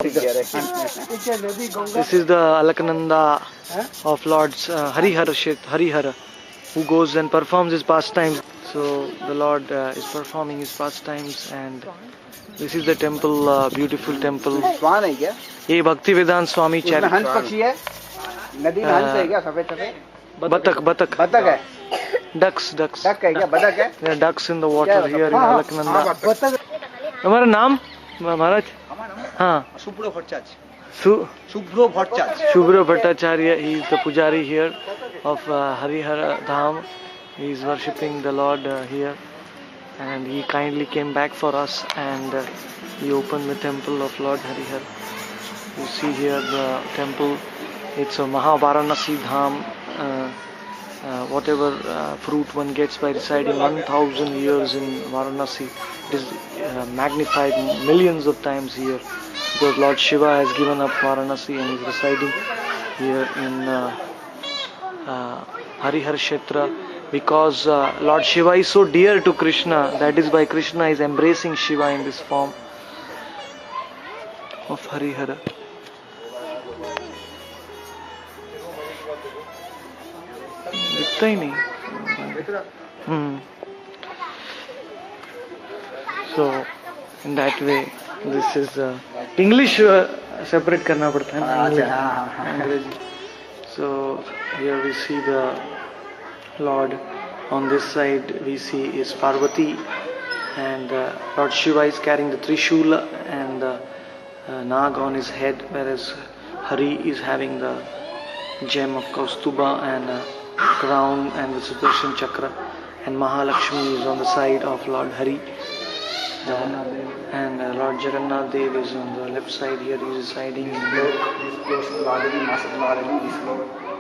This is the Alaknanda of Lord's Harihara, who goes and performs his pastimes. So the Lord is performing his pastimes, and this is the temple, beautiful temple. ये Bhaktivedanta Swami Charity. Batak. Ducks. There are ducks in the water here in Alaknanda. हमारा नाम महाराज हाँ Shubhra Bhattacharya. He is the pujari here of Harihara Dham. He is worshipping the Lord here, and he kindly came back for us, and he opened the temple of Lord Harihara. You see here the temple. It's a Mahavaranasi Dham. Whatever fruit one gets by residing 1000 years in Varanasi, it is magnified millions of times here, because Lord Shiva has given up Varanasi and is residing here in Harihara Kshetra, because Lord Shiva is so dear to Krishna. That is why Krishna is embracing Shiva in this form of Harihara. दिखता ही नहीं. So in that way, this is English separate करना पड़ता है अंग्रेजी. So here we see the Lord. On this side we see is Parvati, and Lord Shiva is carrying the Trishula and the Nag on his head, whereas Hari is having the gem of Kaustuba and crown and the Sudarshan Chakra, and Mahalakshmi is on the side of Lord Hari, and Lord Jagannath Dev is on the left side. Here he is residing in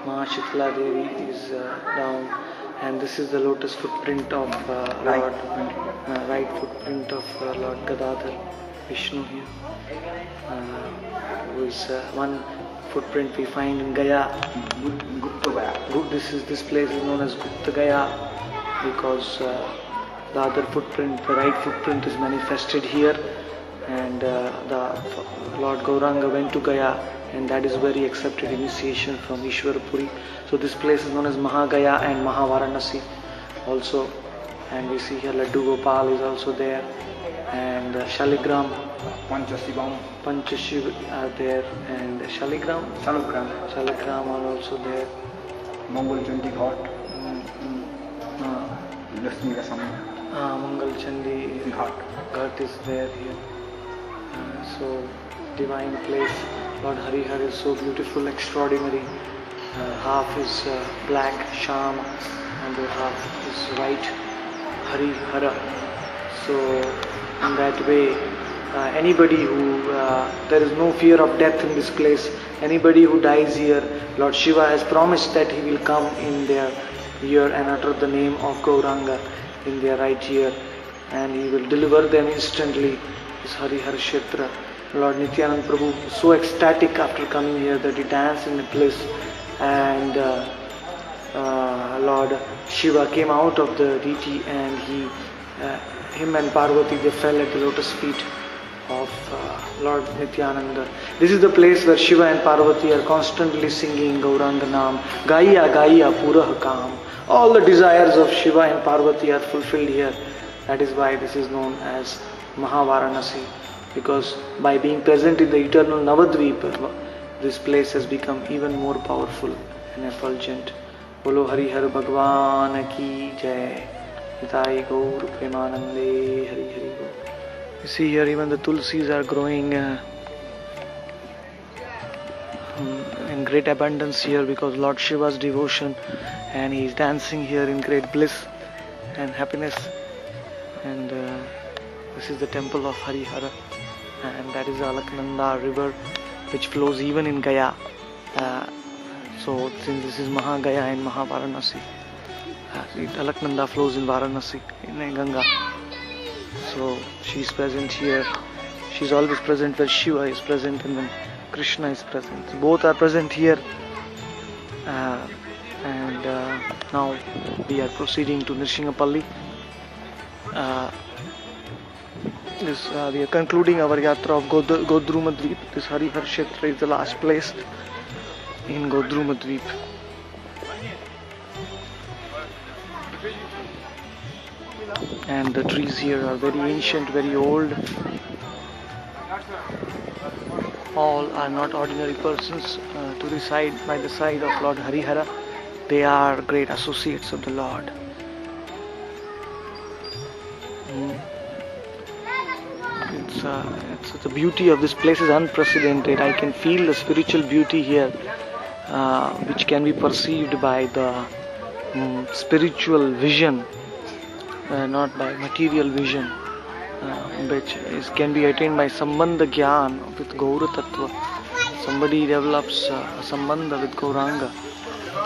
Ma Shitla Devi is down, and this is the lotus footprint of Lord, right footprint of Lord Gadadhar Vishnu here, who is one footprint we find in Gaya. This place is known as Gupta Gaya, because the other footprint, the right footprint, is manifested here, and the Lord Gauranga went to Gaya, and that is where he accepted initiation from Ishwarapuri. So this place is known as Mahagaya and Mahavaranasi also, and we see here Laddu Gopal is also there, and Shaligram, Panchashiv are there, and Shaligram are also there. Mongol Chandi Ghat, Mangal Chandi Ghat is there here. So divine place. Lord Harihara is so beautiful, extraordinary. Half is black, Sham, and the half is white, Harihara. So in that way, anybody who, there is no fear of death in this place. Anybody who dies here, Lord Shiva has promised that he will come in their ear and utter the name of Gauranga in their right ear, and he will deliver them instantly. This Harihara Kshetra. Lord Nityanand Prabhu was so ecstatic after coming here that he danced in the place, and Lord Shiva came out of the deity, and him and Parvati, they fell at the lotus feet of Lord Nityananda. This is the place where Shiva and Parvati are constantly singing Gauranga Naam, Gaiya Gaiya Purah Kaam. All the desires of Shiva and Parvati are fulfilled here. That is why this is known as Mahavaranasi, because by being present in the eternal Navadvipa, this place has become even more powerful and effulgent. Bolo Harihara Bhagwan Ki Jai. Nitai Gaur Premanande Hari Hari Gaur. You see here even the tulsis are growing in great abundance here, because Lord Shiva's devotion, and he is dancing here in great bliss and happiness. And this is the temple of Harihara, and that is the Alaknanda river, which flows even in Gaya. So since this is Mahagaya and Mahavaranasi, Alaknanda flows in Varanasi, in Ganga. So she is present here. She is always present where Shiva is present and when Krishna is present. Both are present here. And now we are proceeding to Nrishingapalli. This we are concluding our Yatra of Navadvipa. This Harihara Kshetra is the last place in Navadvipa. And the trees here are very ancient, very old. All are not ordinary persons to reside by the side of Lord Harihara. They are great associates of the Lord. The beauty of this place is unprecedented. I can feel the spiritual beauty here, which can be perceived by the spiritual vision, not by material vision, which can be attained by Sambandha Gyan with Gaur Tattva. Somebody develops a Sambandha with Gauranga.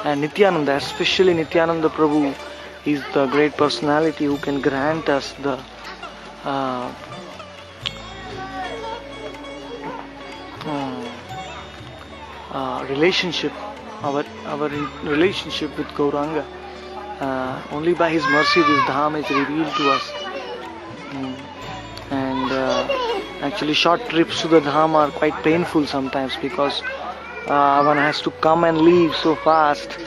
And Nityananda, especially Nityananda Prabhu, is the great personality who can grant us the relationship, our relationship with Gauranga. Only by his mercy this dham is revealed to us. And actually short trips to the dham are quite painful sometimes, because one has to come and leave so fast,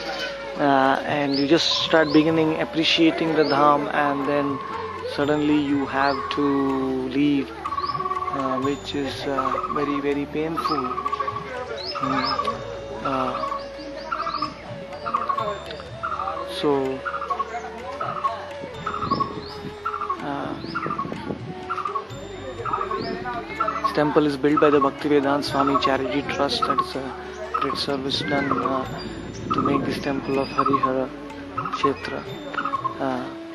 and you just start beginning appreciating the dham, and then suddenly you have to leave, which is very, very painful. This temple is built by the Bhaktiratna Swami Charity Trust. That is a great service done to make this temple of Harihara Kshetra.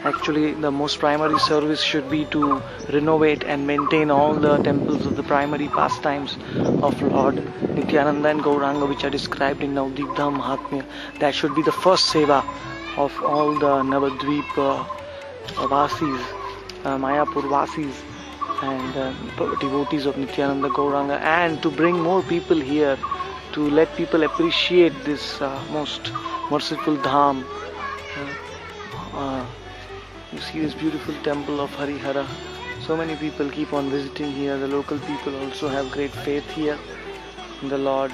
Actually, the most primary service should be to renovate and maintain all the temples of the primary pastimes of Lord Nityananda and Gauranga, which are described in Navadvipa Mahatmya. That should be the first seva of all the Navadvipa Vasis, Mayapur Vasis, and devotees of Nityananda Gauranga, and to bring more people here, to let people appreciate this most merciful dham. You see this beautiful temple of Harihara. So many people keep on visiting here. The local people also have great faith here in the Lord.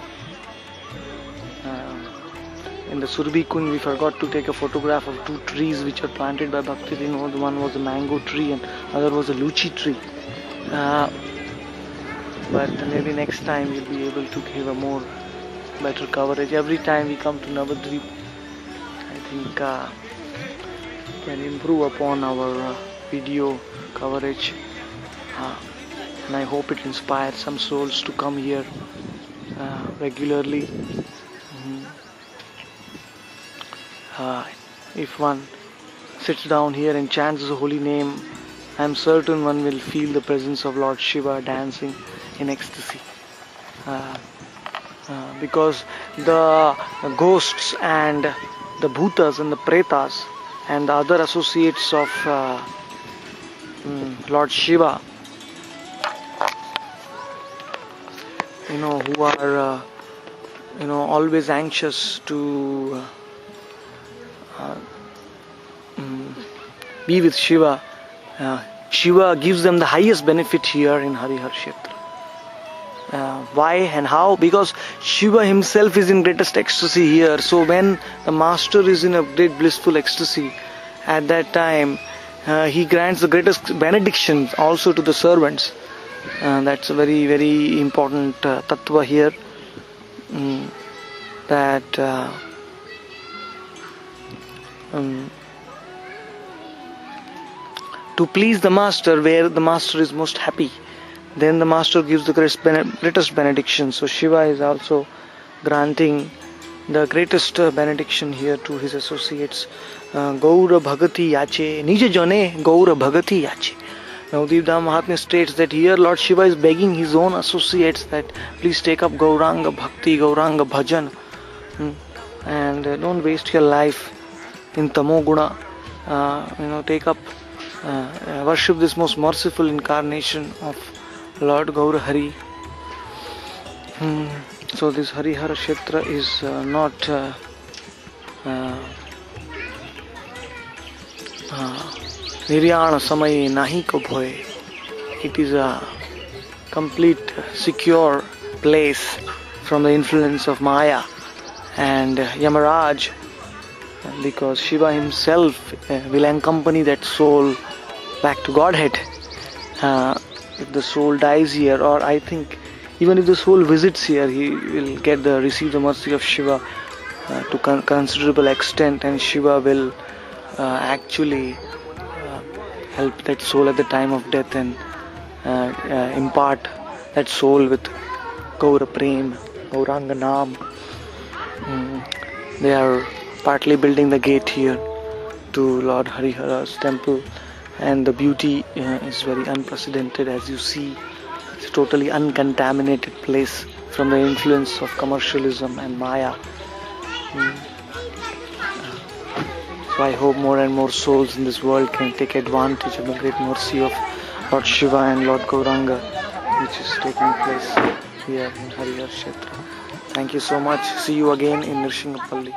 In the Surbi Kund, we forgot to take a photograph of two trees which are planted by Bhaktiratna. One was a mango tree and other was a lychee tree. But maybe next time we'll be able to give a better coverage. Every time we come to Navadvipa, I think can improve upon our video coverage, and I hope it inspires some souls to come here regularly. If one sits down here and chants the holy name, I am certain one will feel the presence of Lord Shiva dancing in ecstasy, because the ghosts and the bhutas and the pretas and the other associates of Lord Shiva, who are always anxious to be with Shiva. Shiva gives them the highest benefit here in Harihara Kshetra. Why and how? Because Shiva himself is in greatest ecstasy here. So when the master is in a great blissful ecstasy, at that time he grants the greatest benedictions also to the servants. That's a very, very important tattva here. That to please the master, where the master is most happy, then the master gives the greatest benediction. So Shiva is also granting the greatest benediction here to his associates. Gaur Bhagati Yache, Nija Jane Gaur Bhagati Yache. Navadvipa Mahatmya states that here Lord Shiva is begging his own associates that please take up Gauranga Bhakti, Gauranga Bhajan, and don't waste your life in Tamoguna. Take up, worship this most merciful incarnation of Lord Gaur Hari. So this Harihara Kshetra is not Niryana Samaye Nahi Ko Bhoye. it is a complete secure place from the influence of Maya and Yamaraj, because Shiva himself will accompany that soul back to Godhead. If the soul dies here, or I think even if the soul visits here, he will receive the mercy of Shiva to considerable extent, and Shiva will actually help that soul at the time of death and impart that soul with Gaur Prem, Gauranga Naam. They are partly building the gate here to Lord Harihara's temple, and the beauty is very unprecedented. As you see, it's a totally uncontaminated place from the influence of commercialism and Maya. So I hope more and more souls in this world can take advantage of the great mercy of Lord Shiva and Lord Gauranga, which is taking place here in Harihara Kshetra. Thank you so much. See you again in Nrsinghapalli.